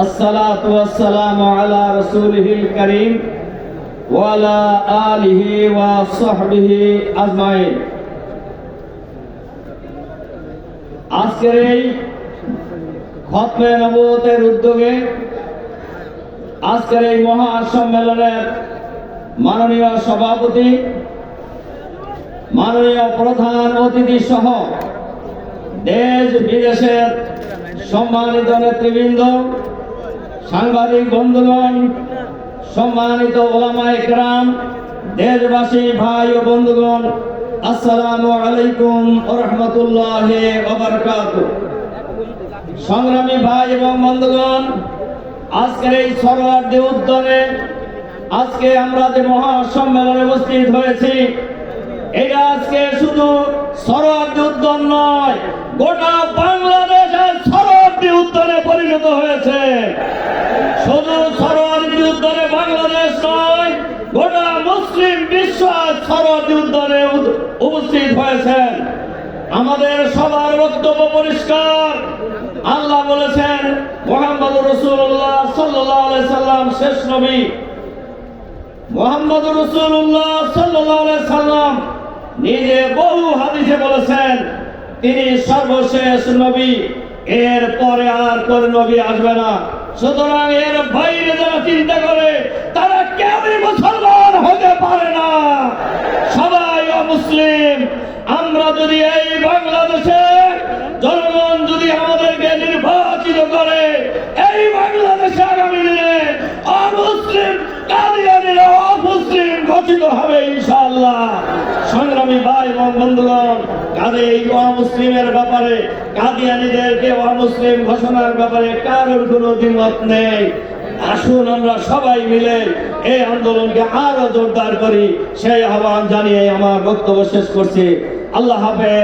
আসসালাতু ওয়াসসালামু আলা রাসূলিহিল কারীম ওয়া আলা আলিহি ওয়া সাহবিহি আজমাইন। আজকের এই খতমে নবুয়তের উদ্যোগে আজকের এই মহা সম্মেলনের মাননীয় সভাপতি, মাননীয় প্রধান অতিথি সহ দেশ বিদেশের সম্মানিত নেতৃবৃন্দ, সাংবাদিক বন্ধুগণ, সম্মানিত ওলামায়ে কেরাম, দেশবাসী ভাই ও বন্ধুগণ, আসসালামু আলাইকুম ওয়া রাহমাতুল্লাহি ওয়া বারাকাতুহু। সংগ্রামী ভাই এবং বন্ধুগণ, আজকের এই সরোয়ার্দী উদ্যানে আজকে আমরা যে মহা সম্মেলনে উপস্থিত হয়েছি, এটা আজকে শুধু সরোয়ার্দী উদ্যান নয়, গোটা বাংলাদেশের সরোয়ার্দী উদ্যানে পরিণত হয়েছে। শুধু সরোয়ার্দী উদ্যানে বাংলাদেশ নয়, গোটা মুসলিম বিশ্ব সরোয়ার্দী উদ্যানে উপস্থিত হয়েছেন। আমাদের সবার বক্তব্য পরিষ্কার। আল্লাহ বলেছেন মুহাম্মদুর রাসূলুল্লাহ সাল্লাল্লাহু আলাইহি সাল্লাম শেষ নবী। মুহাম্মদুর রাসূলুল্লাহ সাল্লাল্লাহু আলাইহি সাল্লাম নিজে বহু হাদিসে বলেছেন তিনি সর্বশেষ নবী, এর পরে আর কোন নবী আসবে না। সুতরাং এর বাইরে যারা চিন্তা করে তারা কেউই মুসলমান হতে পারে না, সবাই অমুসলিম। আমরা যদি এই বাংলাদেশে জনগণ যদি আমাদেরকে নির্বাচিত করে, এই বাংলাদেশে আগামী দিনে অমুসলিম কাদিয়ানীরা অমুসলিম ঘোষিত হবে ইনশাআল্লাহ। সংগ্রামী ভাই এবং বন্ধুগণ, কাজে এই অমুসলিমের ব্যাপারে, কাদিয়ানীদেরকে অমুসলিম ঘোষণার ব্যাপারে কারোর কোনো দ্বিমত নেই। আসুন আমরা সবাই মিলে এই আন্দোলনকে আরো জোরদার করি, সেই আহ্বান জানিয়ে আমার বক্তব্য শেষ করছি। আল্লাহ হাফেজ।